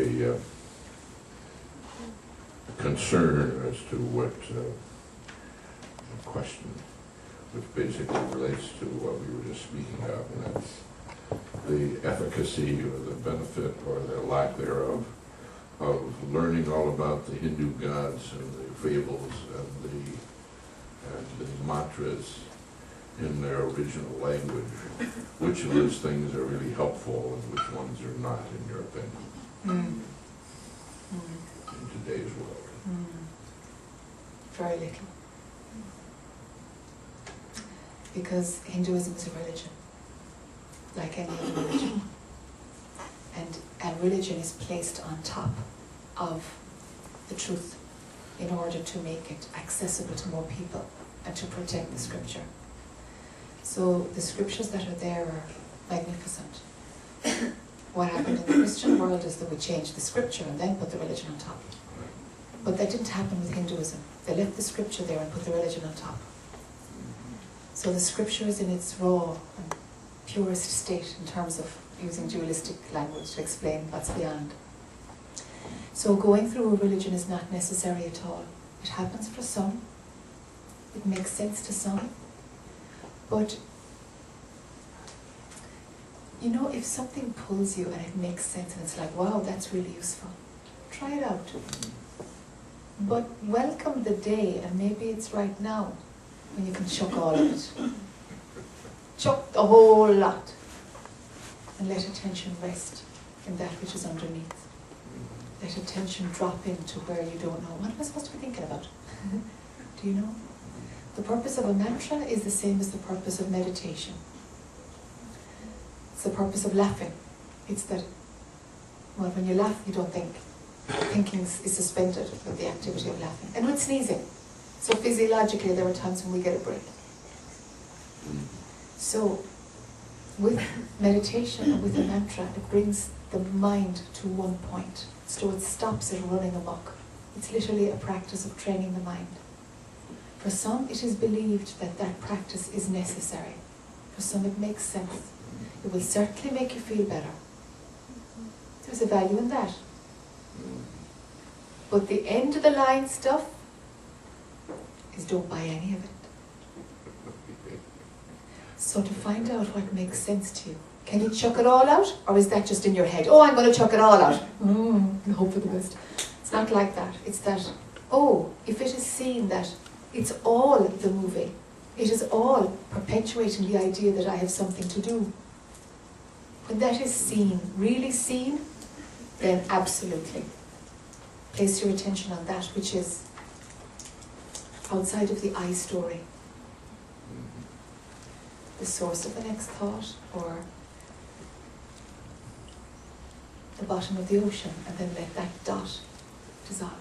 a concern as to what question, which basically relates to what we were just speaking of, and that's the efficacy or the benefit or the lack thereof of learning all about the Hindu gods and the fables and the mantras in their original language. Which of those things are really helpful and which ones are not, in your opinion, in today's world? Very little. Because Hinduism is a religion, like any other religion. And religion is placed on top of the truth in order to make it accessible to more people and to protect the scripture. So the scriptures that are there are magnificent. What happened in the Christian world is that we changed the scripture and then put the religion on top. But that didn't happen with Hinduism. They left the scripture there and put the religion on top. So the scripture is in its raw and purest state in terms of using dualistic language to explain what's beyond. So going through a religion is not necessary at all. It happens for some. It makes sense to some. But, you know, if something pulls you and it makes sense and it's like, wow, that's really useful, try it out. But welcome the day, and maybe it's right now, when you can chuck all of it. Chuck the whole lot. And let attention rest in that which is underneath. Let attention drop into where you don't know. What am I supposed to be thinking about? Do you know? The purpose of a mantra is the same as the purpose of meditation. It's the purpose of laughing. It's that, well, when you laugh, you don't think. Thinking is suspended with the activity of laughing. And with sneezing. So physiologically, there are times when we get a break. So, with meditation and with a mantra, it brings the mind to one point. So it stops it running amok. It's literally a practice of training the mind. For some, it is believed that that practice is necessary. For some, it makes sense. It will certainly make you feel better. There's a value in that. But the end of the line stuff is don't buy any of it. So to find out what makes sense to you, can you chuck it all out? Or is that just in your head? Oh, I'm going to chuck it all out. Hope for the best. It's not like that. It's that, oh, if it is seen that it's all the movie, it is all perpetuating the idea that I have something to do. When that is seen, really seen, then absolutely. Place your attention on that which is outside of the I story. The source of the next thought, or the bottom of the ocean, and then let that dot dissolve.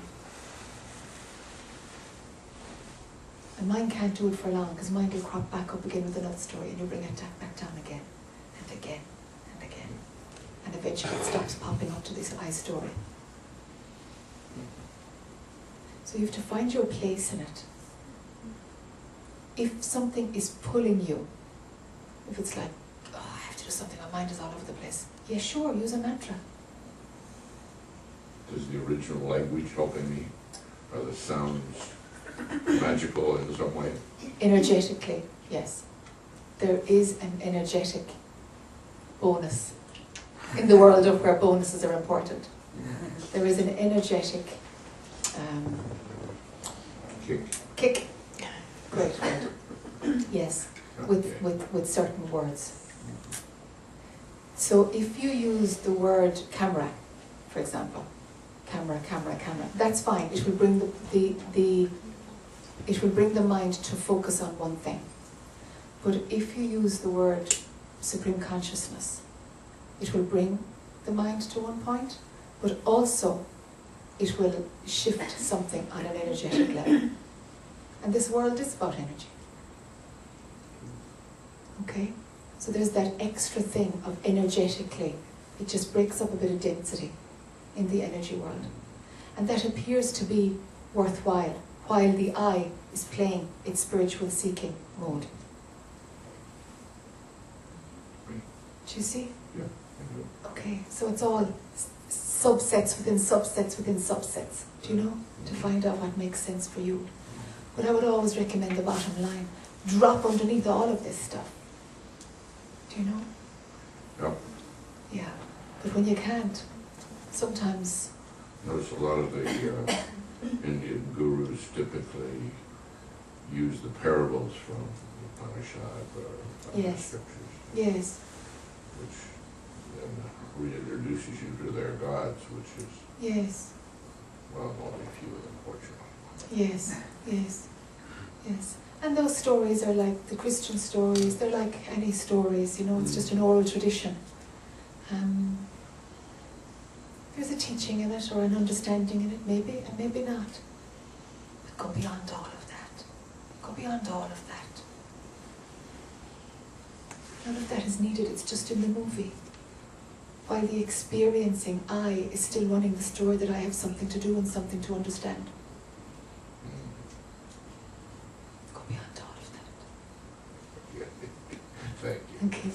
And mind can't do it for long, because mind will crop back up again with another story, and you bring it back down again, and again, and again. And eventually it stops popping up to this I story. So you have to find your place in it. If something is pulling you, if it's like, oh, I have to do something, my mind is all over the place. Yeah, sure, use a mantra. Does the original language help any? Are the sounds magical in some way? Energetically, yes. There is an energetic bonus in the world of where bonuses are important. There is an energetic kick. Great word. Yes, with certain words. So if you use the word camera, for example, camera, that's fine. It will bring it will bring the mind to focus on one thing. But if you use the word supreme consciousness, it will bring the mind to one point, but also it will shift something on an energetic level. And this world is about energy. Okay? So there's that extra thing of energetically, it just breaks up a bit of density in the energy world. And that appears to be worthwhile, while the I is playing its spiritual seeking mode. Do you see? Yeah. Okay, so it's all subsets within subsets within subsets, do you know? To find out what makes sense for you. But I would always recommend the bottom line. Drop underneath all of this stuff. Do you know? Yep. Yeah. But when you can't, sometimes... Notice a lot of the Indian gurus typically use the parables from the Upanishad or Yes. scriptures, Yes. which then reintroduces you to their gods, which is, Yes. well, only a few of them, fortunately. Yes. Yes. Yes. And those stories are like the Christian stories. They're like any stories, you know. It's just an oral tradition. There's a teaching in it or an understanding in it, maybe, and maybe not. But go beyond all of that. Go beyond all of that. None of that is needed, it's just in the movie. While the experiencing I is still running the story that I have something to do and something to understand. Go beyond all of that. Thank you. Thank you.